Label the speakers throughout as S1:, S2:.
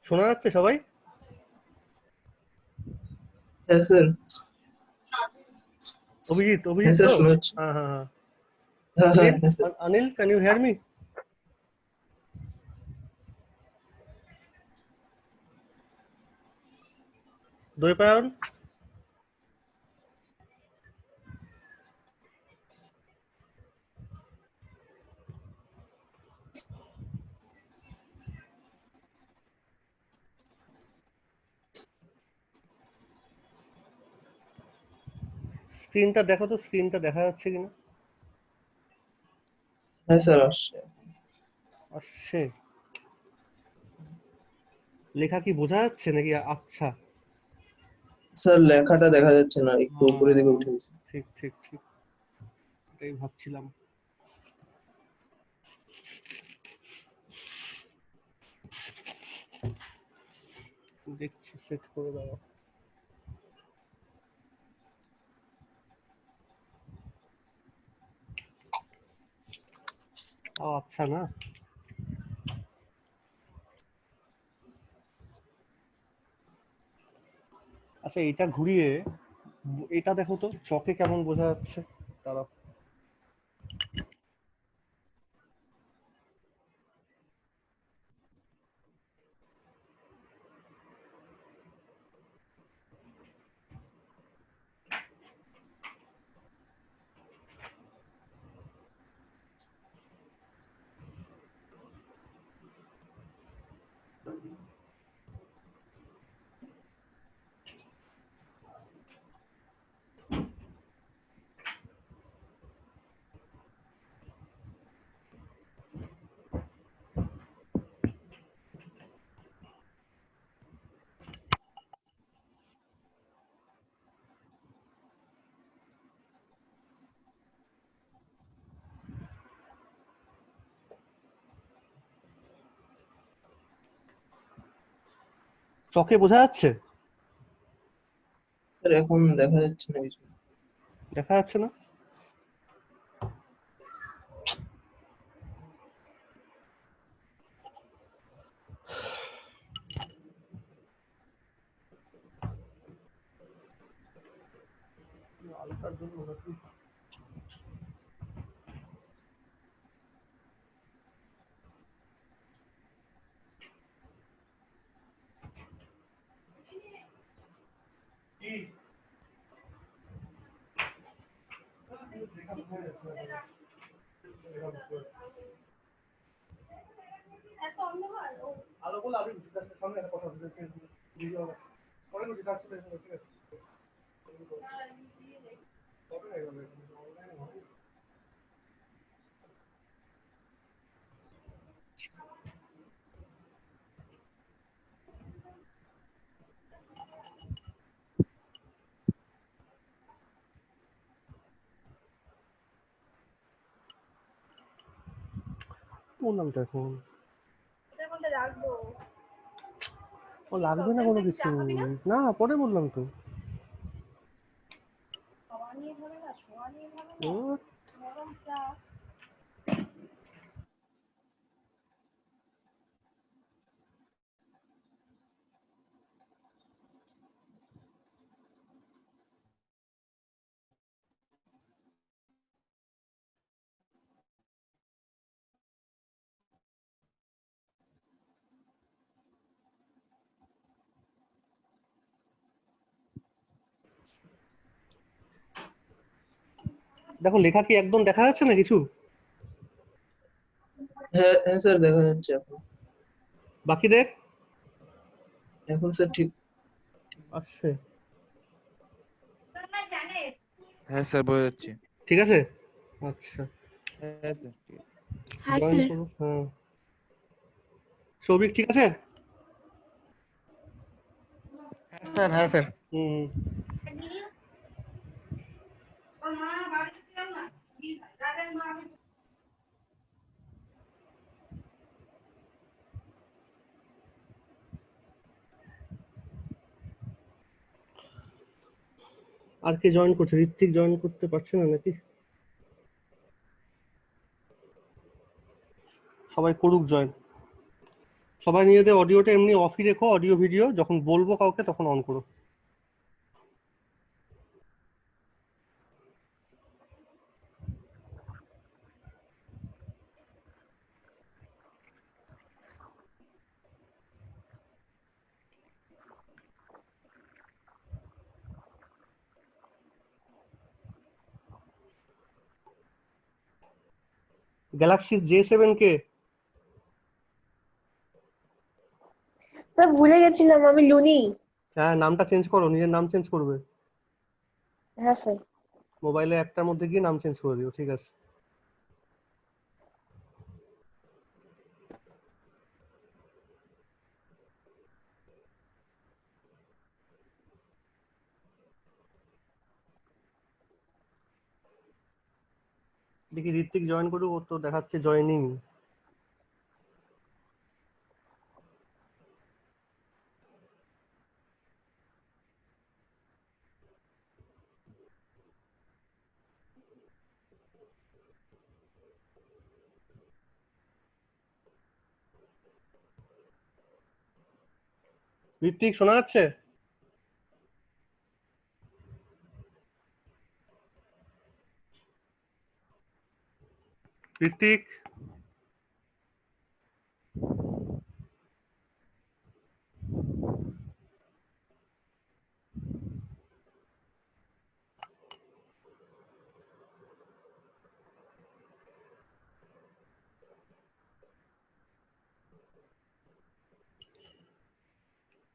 S1: শোনা যাচ্ছে সবাই?
S2: হ্যাঁ স্যার।
S1: অভিজিৎ
S2: হ্যাঁ
S1: অভিজিৎ
S2: স্যার
S1: তো?
S2: শোনা যাচ্ছে।
S1: হ্যাঁ হ্যাঁ হ্যাঁ।
S2: হ্যাঁ হ্যাঁ
S1: অনিল,
S2: হ্যাঁ sir.
S1: Anil, can you hear me? Dvaipayana, স্ক্রিনটা দেখো তো, স্ক্রিনটা দেখা যাচ্ছে কিনা।
S2: হ্যাঁ স্যার আসছে।
S1: আসছে? লেখা কি বোঝা যাচ্ছে নাকি? আচ্ছা।
S2: স্যার লেখাটা দেখা যাচ্ছে না, একটু উপরে দিকে উঠে গেছে।
S1: ঠিক ঠিক ঠিক, এটাই ভাবছিলাম। দেখছি, সেট করে দাও। ও আচ্ছা, না আচ্ছা, এটা ঘুরিয়ে এটা দেখো তো, চকে কেমন বোঝা যাচ্ছে। তারা চকে বোঝা যাচ্ছে?
S2: স্যার এখন দেখা যাচ্ছে না কিছু।
S1: দেখা যাচ্ছে না? আলটার জন্য নাকি? আলো বলে আমি সামনে একটা কথা বলতে পরে বলছি, তার সাথে ঠিক আছে। কবে না এভাবে অনলাইনে হবে? কোন নামটা এখন? ও লাগবে না কোনো কিছু। না, পরে বললাম তো। ও, দেখো লেখা কি একদম দেখা যাচ্ছে না কিছু?
S2: হ্যাঁ হ্যাঁ স্যার দেখা যাচ্ছে এখন।
S1: বাকি দেখ।
S2: এখন স্যার ঠিক।
S1: আসছে?
S3: হ্যাঁ স্যার বোঝা যাচ্ছে।
S1: ঠিক আছে, আচ্ছা।
S3: হ্যাঁ স্যার ঠিক আছে।
S4: হ্যাঁ
S1: জয়েন
S4: স্যার।
S1: করো, হ্যাঁ। সৌভিক ঠিক আছে?
S3: হ্যাঁ স্যার হ্যাঁ স্যার।
S1: হুম। আর কে জয়েন করছে? ঋত্বিক জয়েন করতে পারছে না নাকি? সবাই করুক জয়েন, সবাই নিজেদের অডিওটা এমনি অফই রেখো, অডিও ভিডিও, যখন বলবো কাউকে তখন অন করো। গ্যালাক্সি J7 কে?
S4: স্যার ভুলে গেছিলাম, আমি লুনি।
S1: হ্যাঁ, নামটা চেঞ্জ করো, নিজের নাম চেঞ্জ করবে।
S4: হ্যাঁ স্যার।
S1: মোবাইলে একটার মধ্যে গিয়ে নাম চেঞ্জ করে দিও, ঠিক আছে? দেখি ঋত্বিক জয়েন করুক, ওর তো দেখাচ্ছে জয়েনিং। ঋত্বিক শোনা যাচ্ছে? ঋত্বিক?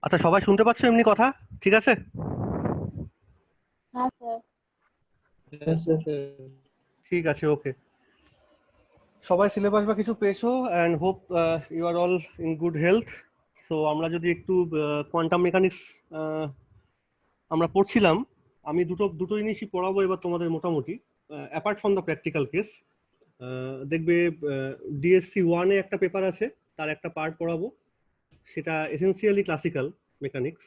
S1: আচ্ছা, সবাই শুনতে পাচ্ছ এমনি কথা? ঠিক আছে?
S4: হ্যাঁ স্যার।
S2: হ্যাঁ স্যার।
S1: ঠিক আছে, ওকে। সবাই সিলেবাস বা কিছু পেয়েছো, and hope you are all in good health. So আমরা যদি একটু কোয়ান্টাম মেকানিক্স আমরা পড়ছিলাম, আমি দুটো জিনিসই পড়াবো এবার তোমাদের মোটামুটি, apart from the practical case. দেখবে DSC 1-এ একটা পেপার আছে, তার একটা পার্ট পড়াবো, সেটা এসেন্সিয়ালি ক্লাসিক্যাল মেকানিক্স।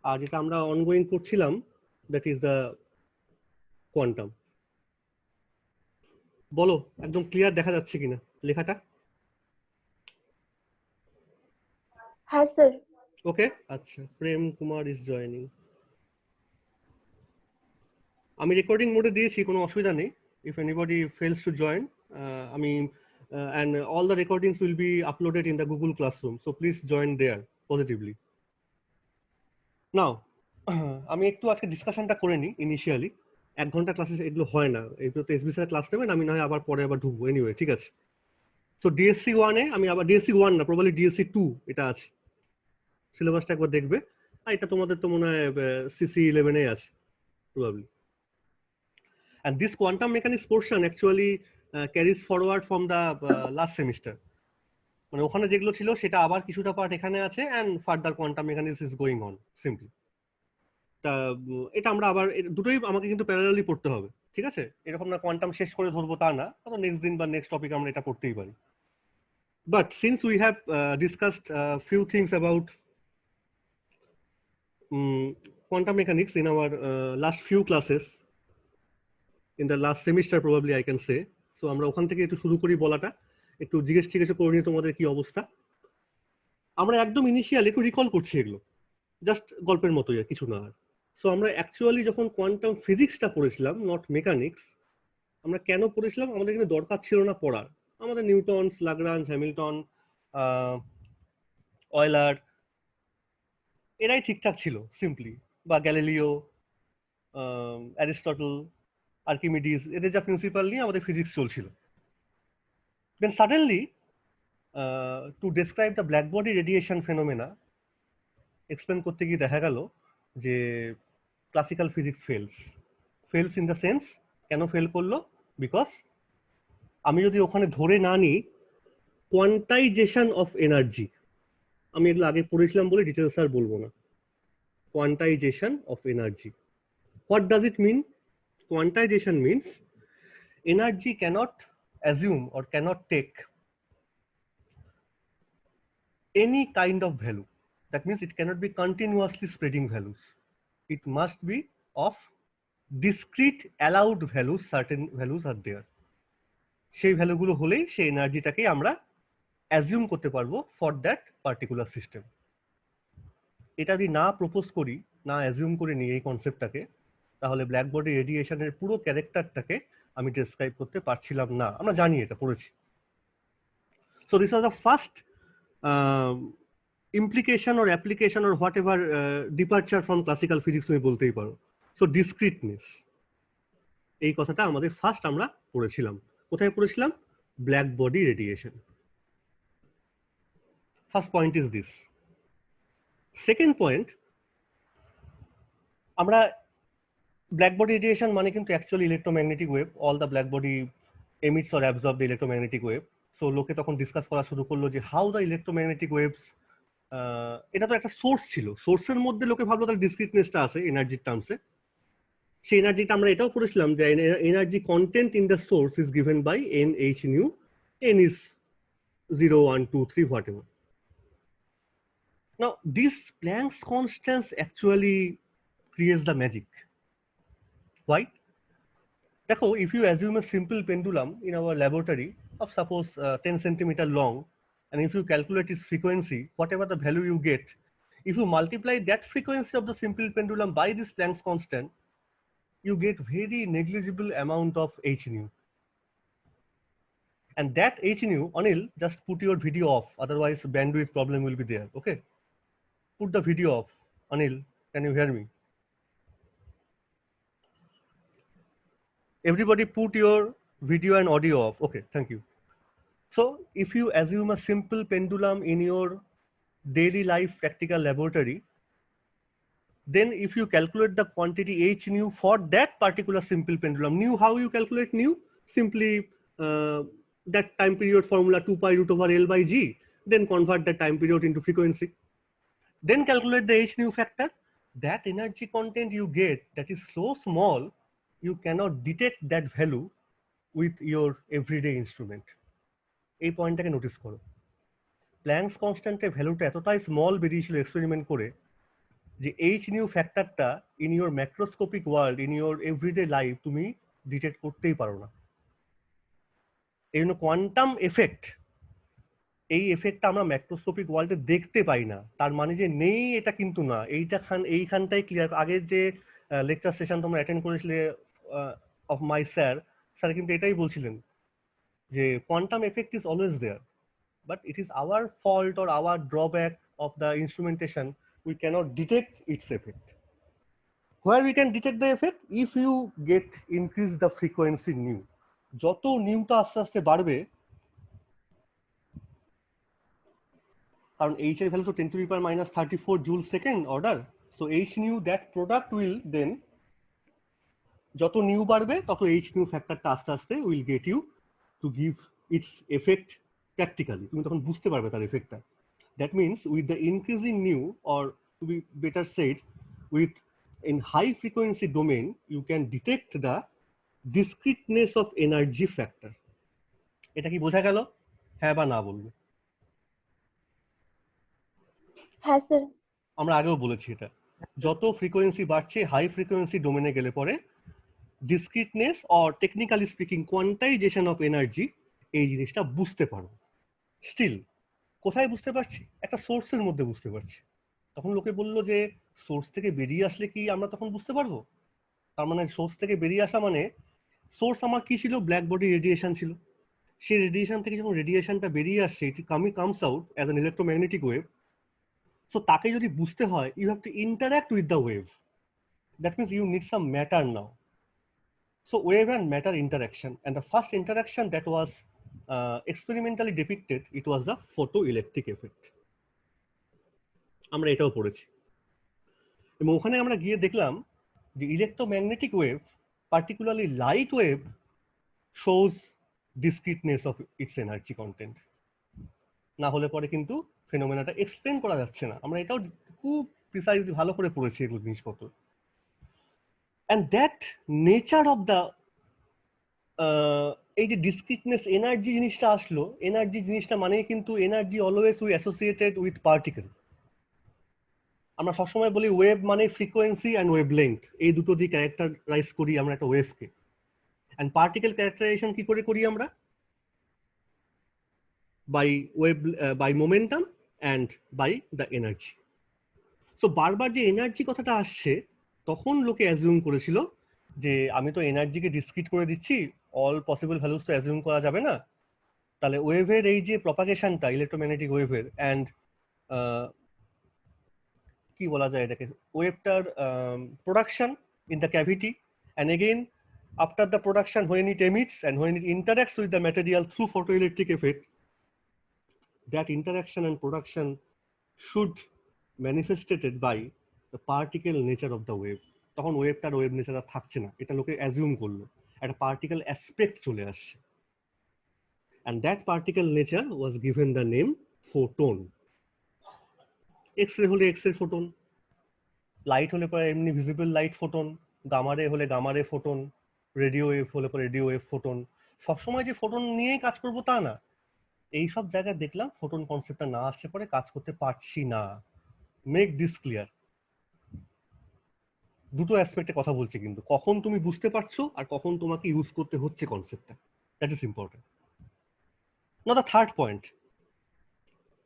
S1: আর যেটা আমরা অনগোয়িং করছিলাম, দ্যাট ইজ দ্য কোয়ান্টাম। বলো, একদম ক্লিয়ার দেখা যাচ্ছে কিনা লেখাটা?
S4: হ্যাঁ স্যার।
S1: ওকে, আচ্ছা। Prem Kumar is joining. আমি রেকর্ডিং মোডে দিয়েছি, কোনো অসুবিধা নেই। If anybody fails to join, আমি and all the recordings will be uploaded in the Google Classroom, so please join there positively. Now আমি একটু আজকে ডিসকাশনটা করে নিই ইনিশিয়ালি। 1 ঘন্টা ক্লাসে এগুলো হয় না, এগুলো তো এসবি স্যার ক্লাস নেবেন, আমি না হয় আবার পরে আবার ঢুকবো, এনিওয়ে ঠিক আছে। তো DSC 1-এ আমি আবার DSC 1 না, প্রবাবলি DSC 2 এটা আছে, সিলেবাসটা একবার দেখবে। আর এটা তোমাদের তো মনে হয় CC 11-এ আছে probably. And this quantum mechanics portion actually carries forward from the last semester. মানে ওখানে যেগুলো ছিল সেটা আবার কিছুটা পার্ট এখানে আছে, and further quantum mechanics is going on simply. তা এটা আমরা আবার দুটোই আমাকে কিন্তু প্যারালালি পড়তে হবে, ঠিক আছে? এরকম না কোয়ান্টাম শেষ করে ধরবো তা না, তো নেক্সট দিন বা নেক্সট টপিক আমরা এটা পড়তেই পারি। But since we have discussed few things about quantum mechanics in our last few classes, in the last semester probably I can say, so আমরা ওখান থেকে একটু শুরু করি বলাটা, একটু জিজ্ঞেস করে নিই তোমাদের কি অবস্থা। আমরা একদম ইনিশিয়ালি একটু রিকল করছি এগুলো, জাস্ট গল্পের মতোই, আর কিছু না। আর সো আমরা অ্যাকচুয়ালি যখন কোয়ান্টাম ফিজিক্সটা পড়েছিলাম, নট মেকানিক্স, আমরা কেন পড়েছিলাম? আমাদের কিন্তু দরকার ছিল না পড়ার। আমাদের নিউটনস, লাগরাঞ্জ, হ্যামিল্টন, অয়েলার, এরাই ঠিকঠাক ছিল সিম্পলি, বা গ্যালিলিও, অ্যারিস্টটল, আর্কিমিডিস, এদের যা প্রিন্সিপাল নিয়ে আমাদের ফিজিক্স চলছিল। Then suddenly to describe the black body radiation phenomena explain করতে গিয়ে দেখা গেল যে classical physics fails in the sense, কেন ফেল করলো? বিকজ আমি যদি ওখানে ধরে না নিই কোয়ান্টাইজেশন অফ এনার্জি, আমি এগুলো আগে পড়েছিলাম বলে ডিটেলস আর বলবো না। Quantization of energy, what does it mean? Quantization means energy cannot assume or cannot take any kind of value. That means it cannot be continuously spreading values. It must be of discrete allowed values, certain values are there. সেই ভ্যালুগুলো হলেই সেই এনার্জিটাকে আমরা assume করতে পারবো for that particular system. এটা যদি না propose করি, না অ্যাজিউম করে নিই এই কনসেপ্টটাকে, তাহলে ব্ল্যাক বডি রেডিয়েশনের পুরো ক্যারেক্টারটাকে আমি ডেসক্রাইব করতে পারছিলাম না। আমরা জানি, এটা পড়েছি। So this was the first implication or application or whatever departure from classical physics তুমি বলতেই পারো। সো ডিসক্রিটনেস, এই কথাটা আমাদের ফার্স্ট আমরা পড়েছিলাম। কোথায় পড়েছিলাম? Black body radiation. First point is this. Second point, আমরা ব্ল্যাক বডি রেডিয়েশন মানে কিন্তু actually electromagnetic wave, all the black body emits or absorb the electromagnetic wave. So লোকে তখন ডিসকাস করা শুরু করলো যে হাউ দ্য ইলেকট্রোম্যাগনেটিক ওয়েভস, এটা তো একটা সোর্স ছিল, সোর্সের মধ্যে লোকে ভাবলো তার ডিসক্রিটনেসটা আছে এনার্জির টার্মসে। সেই এনার্জিটা আমরা এটাও পড়েছিলাম যে energy content in the source is given by N H nu, N is 0, 1, 2, 3 whatever. Now this Planck's constants actually creates the magic. Why? দেখো, if you assume a simple pendulum in our laboratory of suppose 10 centimeter long, and if you calculate its frequency, whatever the value you get, if you multiply that frequency of the simple pendulum by this Planck's constant, you get very negligible amount of h nu. And that h nu, Anil, just put your video off, otherwise bandwidth problem will be there. Okay, put the video off. Anil, can you hear me? Everybody put your video and audio off. Okay, thank you. So if you assume a simple pendulum in your daily life practical laboratory, then if you calculate the quantity h nu for that particular simple pendulum, nu, how you calculate nu? Simply that time period formula 2 pi root over L by G, then convert that time period into frequency, then calculate the h nu factor. That energy content you get, that is so small, you cannot detect that value with your everyday instrument. এই পয়েন্টটাকে notice করো। Planks কনস্ট্যান্টের ভ্যালুটা এতটাই small বেরিয়েছিল experiment করে যে h nu ফ্যাক্টরটা in your macroscopic world, in your everyday life তুমি detect করতেই পারো না। এই জন্য কোয়ান্টাম এফেক্ট, এই এফেক্টটা আমরা ম্যাক্রোস্কোপিক ওয়ার্ল্ডে দেখতে পাই না। তার মানে যে নেই এটা কিন্তু না, এইখানটাই ক্লিয়ার। আগের যে লেকচার সেশন তোমরা অ্যাটেন্ড করেছিলে অফ মাই স্যার কিন্তু এটাই বলছিলেন যে quantum effect is always there, but it is our fault or our drawback of the instrumentation, we cannot detect its effect. Where we can detect the effect? If you get increase the frequency nu, যত নিউটা আস্তে আস্তে বাড়বে, কারণ h এর value তো 10 to the power minus 34 joule second order, so h nu, that product will then, যত new বাড়বে তত h nu ফ্যাক্টরটা আস্তে আস্তে will get you to give its effect practically, তুমি তখন বুঝতে পারবে তার এফেক্টটা। That means with the increasing nu, or to be better said, with in high frequency domain you can detect the discreteness of energy factor. এটা কি বোঝা গেল? হ্যাঁ বা না বলবে?
S4: হ্যাঁ স্যার।
S1: আমরা আগেও বলেছি এটা, যত ফ্রিকোয়েন্সি বাড়ছে হাই ফ্রিকোয়েন্সি ডোমেনে গেলে পরে discreteness or technically speaking quantisation of energy, এই জিনিসটা বুঝতে পারো। স্টিল কোথায় বুঝতে পারছি? একটা সোর্সের মধ্যে বুঝতে পারছি। তখন লোকে বললো যে সোর্স থেকে বেরিয়ে আসলে কি আমরা তখন বুঝতে পারবো? তার মানে সোর্স থেকে বেরিয়ে আসা মানে, সোর্স আমার কি ছিল? ব্ল্যাক বডি রেডিয়েশন ছিল। সেই রেডিয়েশন থেকে যখন রেডিয়েশনটা বেরিয়ে আসছে, it comes out as an electromagnetic wave. So তাকে যদি বুঝতে হয়, you have to interact with the wave. That means you need some matter now. So wave and matter interaction, and the first interaction that was experimentally depicted, it was the photoelectric effect. আমরা এটাও পড়েছি, এবং ওখানে আমরা গিয়ে দেখলাম যে electromagnetic wave, particularly light wave, shows discreteness of its energy content. না হলে পরে কিন্তু ফেনোমেনাটা এক্সপ্লেন করা যাচ্ছে না। আমরা এটাও খুব প্রিসাইজলি ভালো করে পড়েছি এগুলো জিনিসপত্র। And that nature of the এই যে ডিসক্রিটনেস এনার্জি জিনিসটা আসলো, এনার্জি জিনিসটা মানে কিন্তু energy always we associated with particle. আমরা সবসময় বলি ওয়েভ মানে ফ্রিকোয়েন্সি অ্যান্ড ওয়েভ লেংথ, এই দুটো দিয়ে ক্যারেক্টারাইজ করি আমরা একটা ওয়েভকে। অ্যান্ড পার্টিকেল ক্যারেক্টারাইজেশন কি করে করি আমরা? By wave, by momentum and by the energy. So বারবার যে এনার্জি কথাটা আসছে, তখন লোকে অ্যাজিউম করেছিল যে আমি তো এনার্জিকে ডিসক্রিট করে দিচ্ছি, অল পসিবল ভ্যালুস তো অ্যাজিউম করা যাবে না, তাহলে ওয়েভের এই যে প্রপাগেশনটা ইলেকট্রোম্যাগনেটিক ওয়েভের অ্যান্ড কি বলা যায় এটাকে, ওয়েভটার production in the cavity and again after the production when it emits and when it interacts with the material through photoelectric effect, that interaction and production should manifested by the particle nature of the wave. তখন ওয়েভটার wave nature আর থাকছে না, এটা লোকে assume করলো, একটা particle aspect চলে আসছে। and that particle nature was given the name photon. X ray হলে এক্স-রে ফোটন, লাইট হলে পরে এমনি ভিজিবল লাইট ফোটন, গামা রে হলে গামা রে ফোটন, রেডিও ওয়েভ হলে পরে রেডিও ওয়েভ ফোটন। সবসময় যে ফোটন নিয়েই কাজ করবো তা না, এইসব জায়গায় দেখলাম ফোটন কনসেপ্টটা না আসছে পরে কাজ করতে পারছি না। Make this clear. দুটো অ্যাসপেক্টে কথা বলছি কিন্তু, কখন তুমি বুঝতে পারছো আর কখন তোমাকে ইউজ করতে হচ্ছে কনসেপ্টটা, দ্যাট ইজ ইম্পর্টেন্ট। না দ্য থার্ড পয়েন্ট,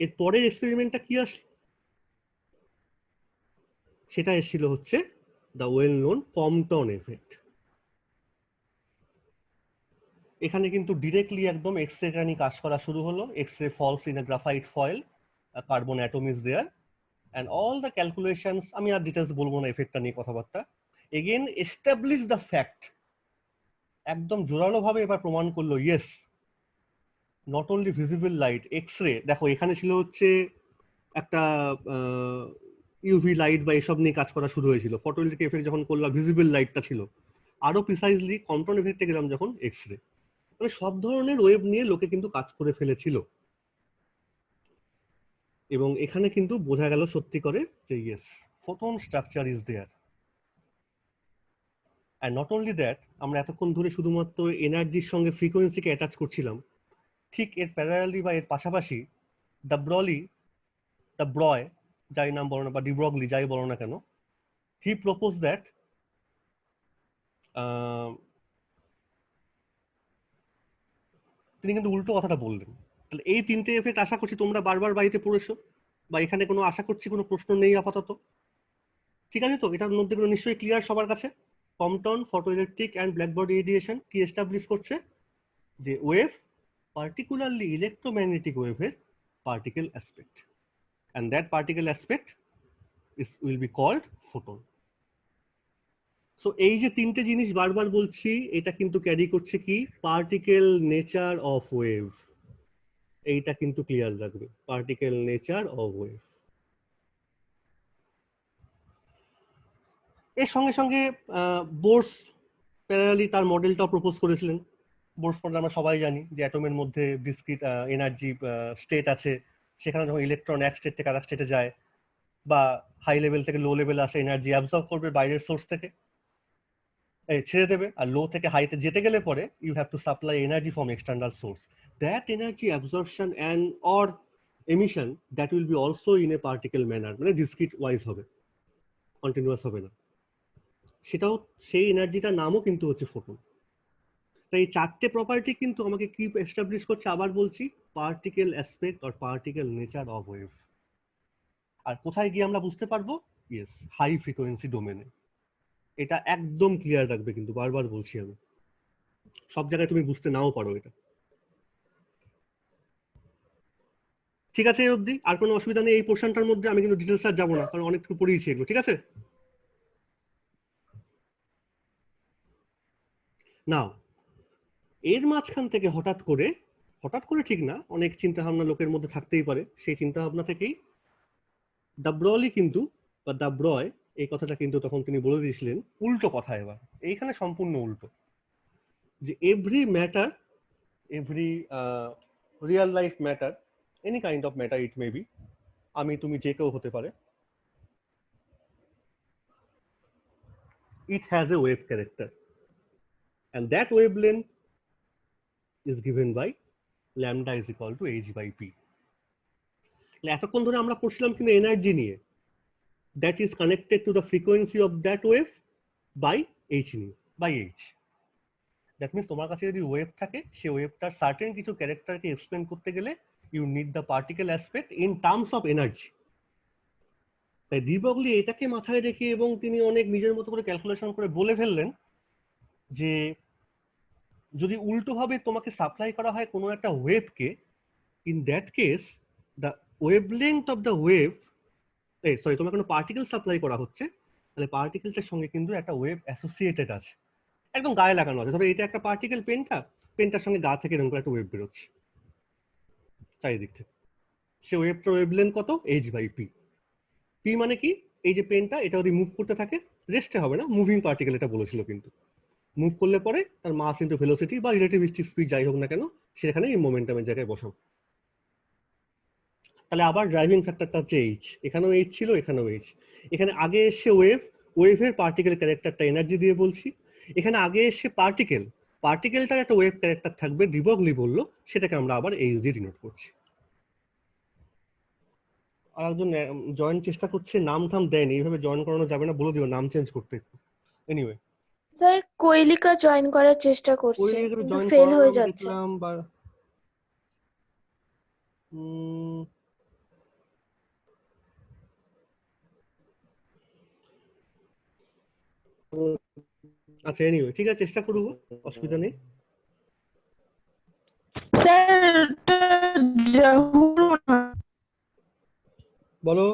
S1: এর পরের এক্সপেরিমেন্টটা কি আসলো? সেটা এসেছিল হচ্ছে the well known Compton effect. এখানে কিন্তু ডিরেক্টলি একদম এক্স-রে নিয়ে কাজ করা শুরু হলো। X ray falls in a graphite foil, carbon atom is there and all the calculations, আমি আর ডিটেলস বলবো না এফেক্টটা নিয়ে কথাবার্তা। এগেন এস্টাবলিশ দ্য ফ্যাক্ট, একদম জোরালো ভাবে এবার প্রমাণ করলো yes, not only visible light, X ray, দেখো এখানে ছিল হচ্ছে একটা ইউভি লাইট বা এসব নিয়ে কাজ করা শুরু হয়েছিল, ফটোইলেকট্রিক এফেক্ট যখন করলাম ভিজিবল লাইটটা ছিল, আরো প্রিসাইজলি কম্পাউন্ড এফেক্টে গেলাম যখন এক্স-রে, মানে সব ধরনের ওয়েভ নিয়ে লোকে কিন্তু কাজ করে ফেলেছিল। এবং এখানে কিন্তু বোঝা গেল সত্যি করে যে yes, photon structure is there. And not only that, আমরা এতক্ষণ ধরে শুধুমাত্র এনার্জির সঙ্গে ফ্রিকোয়েন্সিকে অ্যাটাচ করছিলাম, ঠিক এর প্যারালালি বা এর পাশাপাশি দ্য ব্রয়, যাই নাম বলো না, বা ডিব্রগলি যাই বলো না কেন, হি প্রপোজ দ্যাট তিনি কিন্তু উল্টো কথাটা বললেন। তাহলে এই তিনটে এফেক্ট আশা করছি তোমরা বারবার বাড়িতে পড়েছো, বা এখানে কোনো আশা করছি কোনো প্রশ্ন নেই আপাতত, ঠিক আছে তো? এটার মধ্যে কোনো নিশ্চয়ই ক্লিয়ার সবার কাছে। Compton, photoelectric and blackbody radiation কি এস্টাবলিশ করছে? যে ওয়েভ, পার্টিকুলারলি ইলেকট্রোম্যাগনেটিক ওয়েভের particle aspect, and that particle aspect will be called photon. So এই যে তিনটে জিনিস বারবার বলছি, এটা কিন্তু ক্যারি করছে কি? Particle nature of wave. এইটা কিন্তু ক্লিয়ার রাখবে, পার্টিকেল নেচার অফ ওয়েভ। এর সঙ্গে সঙ্গে বোর্স প্যারালালি তার মডেলটাও প্রপোজ করেছিলেন। বোর্স মডেল আমরা সবাই জানি যে অ্যাটমের মধ্যে ডিসক্রিট এনার্জি স্টেট আছে, সেখানে যখন ইলেকট্রন এক স্টেট থেকে আরেক স্টেটে যায় বা হাই লেভেল থেকে লো লেভেলে আসে, এনার্জি অ্যাবজর্ব করবে বাইরের সোর্স থেকে, ছেড়ে দেবে, আর লো থেকে হাইতে যেতে গেলে পরে you have to supply energy from external source. That energy absorption and or emission that will be also in a particle manner, মানে ডিসক্রিট ওয়াইজ হবে, কন্টিনিউয়াস হবে না। সেটাও, সেই এনার্জিটার নামও কিন্তু হচ্ছে ফোটন। তাই এই চারটে প্রপার্টি কিন্তু আমাকে কি এস্টাবলিশ করছে, আবার বলছি, particle aspect or particle nature of wave. আর কোথায় গিয়ে আমরা বুঝতে পারবো? ইয়েস, হাই ফ্রিকোয়েন্সি ডোমেনে। এটা একদম ক্লিয়ার রাখবে কিন্তু, বারবার বলছি আমি, সব জায়গায় তুমি বুঝতে নাও পারো এটা। ঠিক আছে, এই অবধি আর কোনো অসুবিধা নেই এই পোর্শনটার মধ্যে? আমি কিন্তু ডিটেলস আর যাবো না, কারণ অনেকটুকু পড়িয়েছি এগুলো, ঠিক আছে? নাও এর মাঝখান থেকে হঠাৎ করে ঠিক না, অনেক চিন্তা ভাবনা লোকের মধ্যে থাকতেই পারে, সেই চিন্তা ভাবনা থেকেই দ্য ব্রলি কিন্তু, বা দ্য ব্রয়, এই কথাটা কিন্তু তখন তিনি বলে দিয়েছিলেন উল্টো কথা। এবার এইখানে সম্পূর্ণ উল্টো, যে every matter, every real life matter, any kind of matter it may be, আমি তুমি যে কেউ হতে পারে, it has a wave character and that wavelength is given by lambda is equal to h by p. এতক্ষণ ধরে আমরা পড়ছিলাম কিন্তু এনার্জি নিয়ে, that is connected to the frequency of that wave by h nu, by h. That means তোমার কাছে যদি wave থাকে, সে ওয়েভটার সার্টেন কিছু ক্যারেক্টারকে এক্সপ্লেন করতে গেলে you need the particle aspect in terms of energy. তাই ডি ব্রগলি এটাকে মাথায় রেখে এবং তিনি অনেক নিজের মতো করে ক্যালকুলেশন করে বলে ফেললেন যে যদি উল্টোভাবে তোমাকে সাপ্লাই করা হয় কোনো একটা ওয়েভকে, in that case the wavelength of the wave, sorry, তোমার কোনো পার্টিকেল সাপ্লাই করা হচ্ছে, তাহলে পার্টিকেলটার সঙ্গে কিন্তু একটা ওয়েভ অ্যাসোসিয়েটেড আছে, একদম গায়ে লাগানো আছে। তবে এটা একটা পার্টিকেল, পেনটার সঙ্গে গা থেকে এরকম করে একটা ওয়েভ বেরোচ্ছে চারিদিক থেকে। সে ওয়েভটার ওয়েভলেন্থ কত? H by P. পি মানে কি? এই যে পেনটা, এটা যদি মুভ করতে থাকে, রেস্টে হবে না, মুভিং পার্টিকেল এটা বলেছিল, কিন্তু মুভ করলে পরে তার মাস ইনটু ভেলোসিটি বা রিলেটিভিস্টিক স্পিড যাই হোক না কেন, সেখানে এই মোমেন্টামের জায়গায় বসাবো। তাহলে আবার ড্রাইভিং ফ্যাক্টরটা হচ্ছে এইচ, এখানেও এইচ ছিল, এখানেও এইচ। এখানে আগে এসে ওয়েভের পার্টিকেল ক্যারেক্টারটা এনার্জি দিয়ে বলছি, এখানে আগে এসে পার্টিকেলটার একটা ওয়েভ ক্যারেক্টার থাকবে, ডি ব্রগলি বললো, সেটাকে আমরা আবার এইচ দিয়ে ডিনোট করছি। আর একজন জয়েন চেষ্টা করছে, নাম ঠাম দেয়নি, এইভাবে জয়েন করানো যাবে না, বলে দিও নাম চেঞ্জ করতে একটু। এনিওয়ে,
S4: স্যার কৈলিকা জয়েন করার চেষ্টা করছে
S1: ওই
S4: কিন্তু
S1: জয়েন
S4: ফেল
S1: করানো
S4: হয়ে
S1: আমি
S4: যাচ্ছে।
S1: দেখলাম, বা আচ্ছা, এনিওয়ে ঠিক আছে, চেষ্টা করবো, অসুবিধা নেই।
S5: স্যার জাহুর
S1: বলো।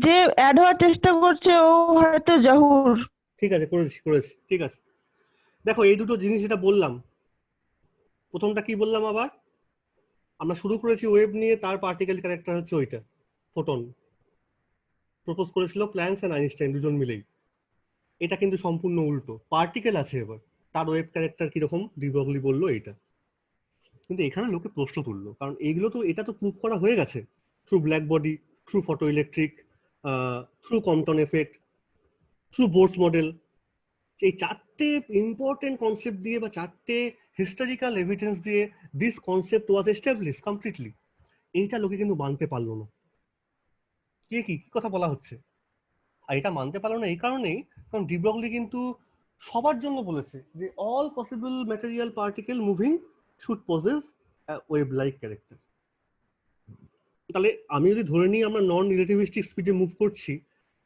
S5: যে অ্যাড হওয়ার চেষ্টা করছে ও হয়তো জাহুর।
S1: ঠিক আছে, করেছি, ঠিক আছে। দেখো, এই দুটো জিনিস যেটা বললাম, প্রথমটা কি বললাম আবার, আমরা শুরু করেছি ওয়েভ নিয়ে, তার পার্টিকেল ক্যারেক্টার হচ্ছে ওইটা ফোটন, প্রপোজ করেছিল প্ল্যাঙ্কস এন্ড আইনস্টাইন দুজন মিলেই। এটা কিন্তু সম্পূর্ণ উল্টো, পার্টিকেল আছে এবার, তার ওয়েভ ক্যারেক্টার কিরকম, ডি ব্রগলি বললো এইটা। কিন্তু এখানে লোকে প্রশ্ন তুললো, কারণ এইগুলো তো, এটা তো প্রুভ করা হয়ে গেছে through black body, through photo electric, through Compton effect, through Bohr's model. এই চারটে ইম্পর্টেন্ট কনসেপ্ট দিয়ে বা চারটে হিস্টোরিক্যাল এভিডেন্স দিয়ে this concept was establish completely. এইটা লোকে কিন্তু মানতে পারলো না। কি কথা বলা হচ্ছে? আর এটা মানতে পারলো না এই কারণেই, কারণ ডি ব্রগলি কিন্তু সবার জন্য বলেছে যে all possible material particle moving should possess wave like character. তাহলে আমি যদি ধরে নিই আমরা নন রিলেটিভিস্টিক স্পিডে মুভ করছি,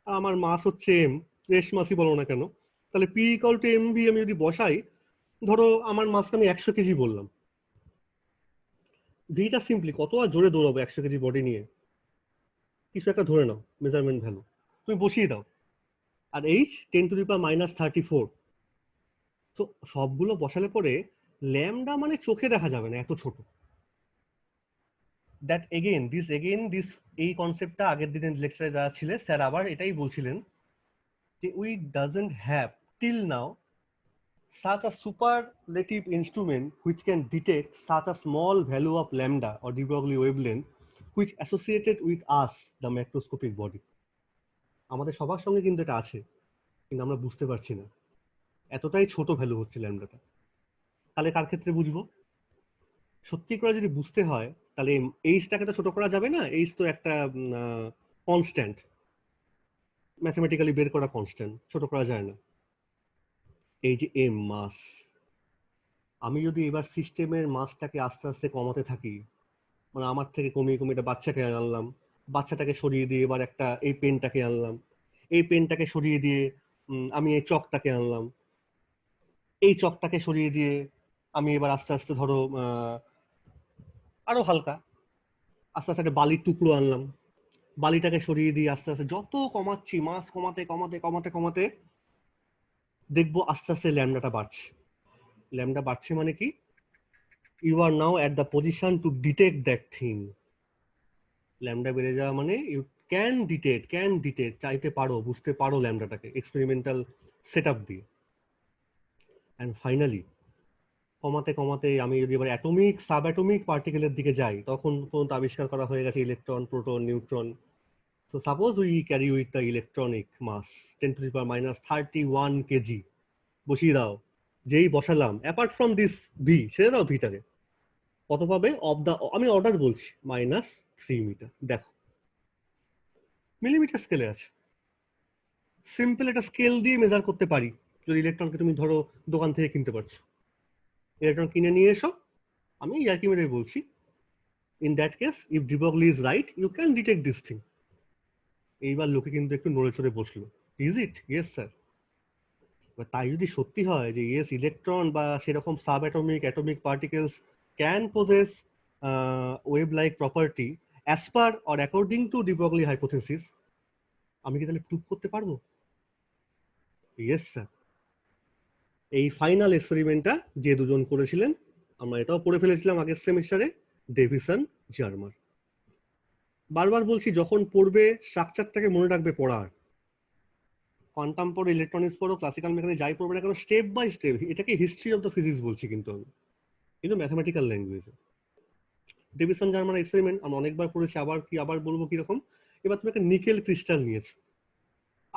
S1: আর আমার মাস হচ্ছে এম, রেশ মাসই বলো না কেন, তাহলে P equal to M V আমি যদি বসাই, ধরো আমার মাসকে আমি 100 কেজি বললাম, ভিটা সিম্পলি কত আর জোরে দৌড়াবো 100 কেজি বডি নিয়ে, কিছু একটা ধরে নাও মেজারমেন্ট ভ্যালু, তুমি বসিয়ে দাও। আর এইচ 10⁻34। তো সবগুলো বসালে পরে ল্যামডা মানে চোখে দেখা যাবে না, এত ছোট। দ্যাট এগেইন দিস এই কনসেপ্টটা আগের দিনের লেকচারে যারা ছিলেন স্যার আবার এটাই বলছিলেন যে we doesn't have till now such a superlative instrument which can detect such a small value of lambda or de Broglie wavelength which associated with us the macroscopic body. আমাদের সবার সঙ্গে কিন্তু এটা আছে, কিন্তু আমরা বুঝতে পারছি না, এতটাই ছোট ভ্যালু হচ্ছে ল্যামডাটা। তাহলে কার ক্ষেত্রে বুঝবো? সত্যি করে যদি বুঝতে হয় তাহলে এইচটাকে তো ছোট করা যাবে না, এইচ তো একটা কনস্ট্যান্ট, ম্যাথমেটিক্যালি বের করা কনস্ট্যান্ট, ছোট করা যায় না। এই যে এম মাস, আমি যদি এবার সিস্টেমের মাসটাকে আস্তে আস্তে কমাতে থাকি, মানে আমার থেকে কমিয়ে এটা বাচ্চাকে আনলাম, বাচ্চাটাকে সরিয়ে দিয়ে এবার একটা এই পেনটাকে আনলাম, এই পেনটাকে সরিয়ে দিয়ে আমি এই চকটাকে আনলাম, এই চকটাকে সরিয়ে দিয়ে আমি এবার আস্তে আস্তে ধরো আরো হালকা আস্তে আস্তে একটা বালির টুকরো আনলাম, বালিটাকে সরিয়ে দিয়ে আস্তে আস্তে যত কমাচ্ছি, মাস কমাতে কমাতে কমাতে কমাতে দেখবো আস্তে আস্তে ল্যামডাটা বাড়ছে। ল্যামডা বাড়ছে মানে কি? You are now at the position to detect that thing. Lambda বেড়ে যাওয়া মানে ইউ ক্যান ডিটেক্ট, চাইতে পারো, বুঝতে পারো ল্যামডাটাকে এক্সপেরিমেন্টাল সেট আপ দিয়ে। অ্যান্ড ফাইনালি কমাতে কমাতে আমি যদি এবার অ্যাটমিক সাব অ্যাটমিক পার্টিকেলের দিকে যাই, তখন পর্যন্ত আবিষ্কার করা হয়ে গেছে electron, proton, neutron. So suppose we carry with the electronic mass 10⁻31 KG, বসিয়ে দাও, যেই বসালাম অ্যাপার্ট ফ্রম দিস ভি, ছেড়ে দাও ভিটাকে, কত পাবে? অফ দা, আমি অর্ডার বলছি, -3 মিটার। দেখো মিলিমিটার স্কেলে আছে। সিম্পল একটা স্কেল দিয়ে মেজার করতে পারি। যদি ইলেকট্রনকে তুমি ধরো দোকান থেকে কিনতে পারছো, ইলেকট্রন কিনে নিয়ে এসো, আমি ইয়ার্কি মেরে বলছি, in that case if de Broglie is right you can detect this thing. এইবার লোকে কিন্তু একটু নড়ে চড়ে বসলো, ইজ ইট? Yes sir. তাই যদি সত্যি হয় যে ইয়েস ইলেকট্রন বা সেরকম sub atomic particles can possess wave like property as per or according to de Broglie hypothesis, আমি কি তাহলে প্রুভ করতে পারবো? Yes sir. এই ফাইনাল এক্সপেরিমেন্টটা যে দুজন করেছিলেন, আমরা এটাও পড়ে ফেলেছিলাম আগের সেমিস্টারে, ডেভিসন জার্মার। বারবার বলছি, যখন পড়বে স্ট্রাকচারটাকে মনে রাখবে পড়ার। কোয়ান্টাম পড়ো, ইলেকট্রনিক্স পড়ো, ক্লাসিক্যাল মেকানিক্স যাই পড়বে না কেন, স্টেপ বাই স্টেপ, এটাকে হিস্ট্রি অফ দ্য ফিজিক্স বলছি কিন্তু আমি, কিন্তু ম্যাথামেটিক্যাল ল্যাঙ্গুয়েজে। ডেভিসন জার্মার এক্সপেরিমেন্ট আমরা অনেকবার পড়েছি, আবার বলবো কিরকম। এবার তুমি একটা নিকেল ক্রিস্টাল নিয়েছো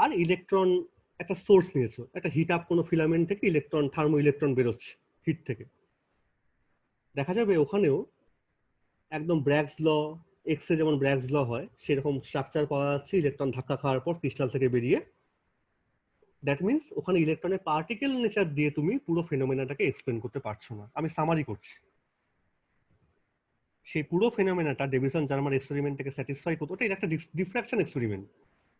S1: আর ইলেকট্রন একটা সোর্স নিয়েছো, একটা হিট আপ কোনো ফিলামেন্ট থেকে ইলেকট্রন, থার্মো ইলেকট্রন বেরোচ্ছে হিট থেকে। দেখা যাবে ওখানেও একদম ব্র্যাগস ল, এক্স এ যেমন ব্র্যাগস ল হয় সেরকম স্ট্রাকচার পাওয়া যাচ্ছে ইলেকট্রন ধাক্কা খাওয়ার পর ক্রিস্টাল থেকে বেরিয়ে। দ্যাট মিনস ওখানে ইলেকট্রনের পার্টিকেল নেচার দিয়ে তুমি পুরো ফেনোমেনাটাকে এক্সপ্লেন করতে পারছো না। আমি সামারি করছি। সেই পুরো ফেনোমেনাটা ডেভিসন জার্মার এক্সপেরিমেন্টটাকে স্যাটিসফাই করতে, ওটা একটা ডিফ্র্যাকশন এক্সপেরিমেন্ট।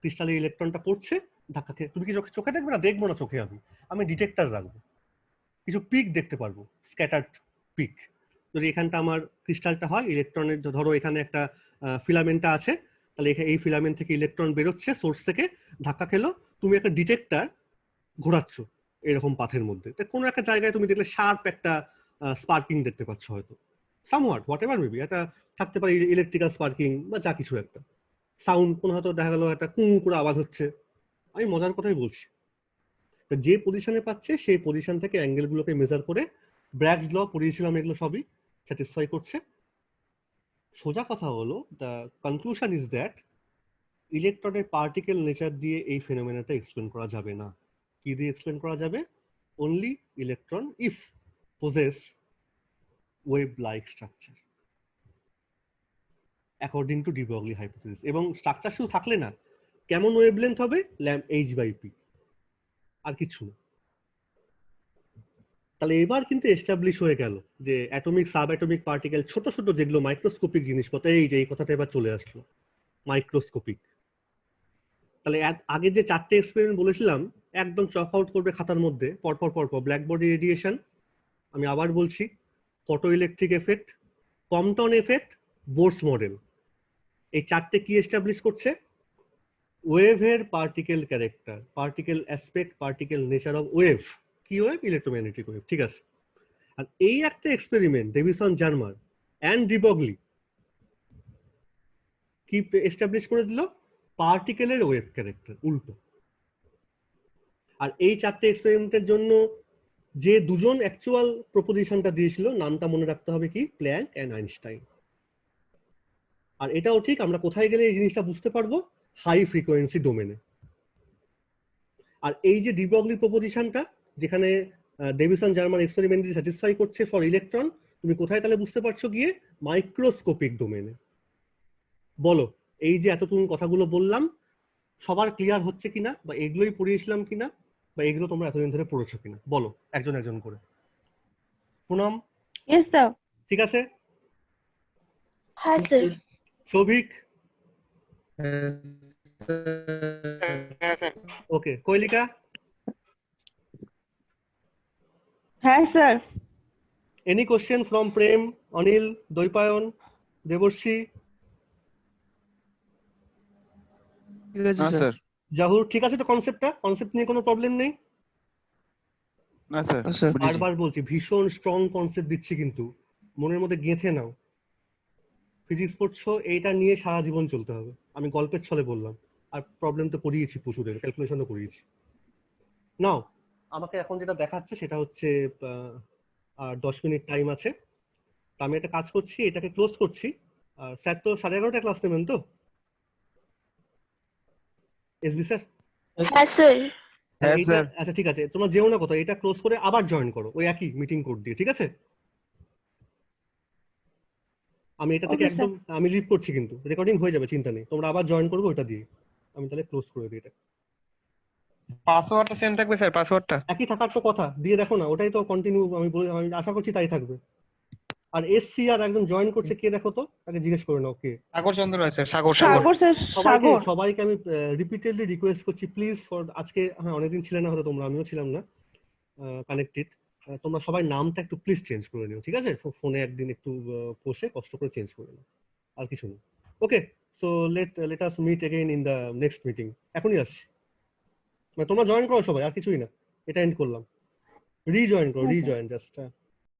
S1: ক্রিস্টালের ইলেকট্রনটা পড়ছে, ধাক্কা খেয়ে, তুমি কি চোখে দেখবে না? দেখবো না চোখে, আমি ডিটেক্টর রাখবো, কিছু পিক দেখতে পারবো, স্ক্যাটার্ড পিক। যদি এখানটা আমার ক্রিস্টালটা হয়, ইলেকট্রনের ধরো এখানে একটা ফিলামেন্টটা আছে, তাহলে এই ফিলামেন্ট থেকে ইলেকট্রন বেরোচ্ছে সোর্স থেকে, ধাক্কা খেলো, তুমি একটা ডিটেক্টর ঘোরাচ্ছ এরকম পাথের মধ্যে, কোনো একটা জায়গায় তুমি দেখলে শার্প একটা স্পার্কিং দেখতে পাচ্ছ, হয়তো সামহাট হোয়াট এভার মেবি, একটা থাকতে পারে ইলেকট্রিক্যাল স্পার্কিং বা যা কিছু একটা সাউন্ড, কোনো হয়তো দেখা গেলো একটা কুঁ করে আওয়াজ হচ্ছে। আমি মজার কথাই বলছি। যে পজিশনে পাচ্ছে সেই পজিশন থেকে অ্যাঙ্গেলগুলোকে মেজার করে, ব্র্যাগস ল পড়িয়েছিলাম, এগুলো সবই স্যাটিসফাই করছে। সোজা কথা হলো, দ্য কনক্লুশন ইজ দ্যাট ইলেকট্রনের পার্টিকেল নেচার দিয়ে এই ফেনোমেনাটা এক্সপ্লেন করা যাবে না। কি দিয়ে এক্সপ্লেন করা যাবে? Only electron if possess wave like structure according to de Broglie hypothesis. এবং স্ট্রাকচার শুধু থাকলে না, কেমন ওয়েভলেন্থ হবে? h/p, আর কিছু না। তাহলে এবার কিন্তু এস্টাবলিশ হয়ে গেল যে অ্যাটমিক সাব অ্যাটমিক পার্টিকেল, ছোট ছোট যেগুলো মাইক্রোস্কোপিক জিনিসপত্র, এই কথাটা এবার চলে আসলো, মাইক্রোস্কোপিক। তাহলে আগে যে 4টে এক্সপেরিমেন্ট বলেছিলাম, একদম চক আউট করবে খাতার মধ্যে পরপর ব্ল্যাক বডি রেডিয়েশন, আমি আবার বলছি, photo electric effect, Compton effect, Bohr's model. এই 4টে কি এস্টাবলিশ করছে? ওয়েভের particle character, particle aspect, particle nature of wave. কি ওয়েভ? ইলেকট্রোম্যাগনেটিক ওয়েভ, ঠিক আছে। আর এই একটা experiment Davisson Germer and de Broglie কি এস্টাবলিশ করে দিল? পার্টিকেলের ওয়েভ ক্যারেক্টার উল্টো। আর এই 4টে এক্সপেরিমেন্টের জন্য যে দুজন অ্যাকচুয়াল প্রপোজিশনটা দিয়েছিল, নামটা মনে রাখতে হবে, কি? Planck and Einstein. আর এটাও ঠিক, আমরা কোথায় গেলে এই জিনিসটা বুঝতে পারবো? হাই ফ্রিকোয়েন্সি ডোমেনে। আর এই যে ডি ব্রগলি প্রপোজিশনটা, যেখানে ডেভিসন জার্মার এক্সপেরিমেন্ট স্যাটিসফাই করছে ফর ইলেকট্রন, তুমি কোথায় তাহলে বুঝতে পারছো? গিয়ে মাইক্রোস্কোপিক ডোমেনে। বলো, এই যে এতটুকু কথাগুলো বললাম, সবার ক্লিয়ার হচ্ছে কিনা, বা এগুলোই পড়িয়েছিলাম কিনা, বা এগুলো তোমরা এতদিন ধরে পড়েছো কিনা? বলো একজন একজন করে। Poonam,
S5: yes sir.
S1: ঠিক আছে?
S4: হ্যাঁ স্যার।
S1: সৌভিক,
S3: হ্যাঁ স্যার।
S1: ওকে। কৈলিকা,
S5: হ্যাঁ স্যার।
S1: এনি কোশ্চেন ফ্রম প্রেম, অনিল, দৈপায়ন, দেবর্ষী,
S2: ঠিক আছে
S3: না
S2: স্যার।
S3: স্যার।
S1: জাহুর? ঠিক আছে তো? কনসেপ্ট নিয়ে কোনো প্রবলেম নেই?
S3: না স্যার,
S2: না স্যার।
S3: বুঝেছি।
S1: বারবার বলছি, ভীষণ স্ট্রং কনসেপ্ট দিচ্ছি, কিন্তু মনের মধ্যে গেঁথে নাও। ফিজিক্স পড়ছো, এইটা নিয়ে সারা জীবন চলতে হবে। আমি গল্পের ছলে বললাম, আর প্রবলেম তো করিয়েছি, প্রচুরের ক্যালকুলেশনও করিয়েছি। নাও, আমাকে এখন যেটা দেখাচ্ছে সেটা হচ্ছে 10 মিনিট টাইম আছে। তা আমি একটা কাজ করছি, এটাকে ক্লোজ করছি। আর স্যার তো 11:30 ক্লাস নেবেন তো? SB sir?
S4: হ্যাঁ স্যার।
S3: হ্যাঁ স্যার।
S1: আচ্ছা ঠিক আছে, তোমরা যেও না কোথাও, এটা ক্লোজ করে আবার জয়েন করো ওই একই মিটিং কোড দিয়ে, ঠিক আছে? আমি এটা থেকে
S4: Okay, sir.
S1: একদম আমি লিভ করছি, কিন্তু রেকর্ডিং হয়ে যাবে, চিন্তা নেই। তোমরা আবার জয়েন করবে ওটা দিয়ে। আমি তাহলে ক্লোজ করে দিই এটা।
S6: পাসওয়ার্ডটা সেম থাকবে স্যার, পাসওয়ার্ডটা?
S1: একই থাকার তো কথা, দিয়ে দেখো না, ওটাই তো কন্টিনিউ আমি আশা করছি তাই থাকবে। আর এসসি আর একজন জয়েন করছে, কে দেখো তো, তাকে জিজ্ঞেস করে নাও কে।
S6: সাগর চন্দ্র রায় স্যার, সাগর।
S5: সাগর স্যার, সাগর।
S1: সবাইকে আমি রিপিটেডলি রিকোয়েস্ট করছি প্লিজ, ফর আজকে হ্যাঁ অনেকদিন ছিলে না হয়তো তোমরা, আমিও ছিলাম না কানেক্টেড, তোমরা সবাই নামটা একটু প্লিজ চেঞ্জ করে নিও, ঠিক আছে? ফোনে একদিন একটু বসে কষ্ট করে চেঞ্জ করে নিও, আর কিছু না। Okay, so let us meet again in the next meeting. এখনই আসছি, মানে তোমরা জয়েন করো সবাই, আর কিছুই না, এটা এন্ড করলাম। রিজয়েন করো, রিজয়েন জাস্ট।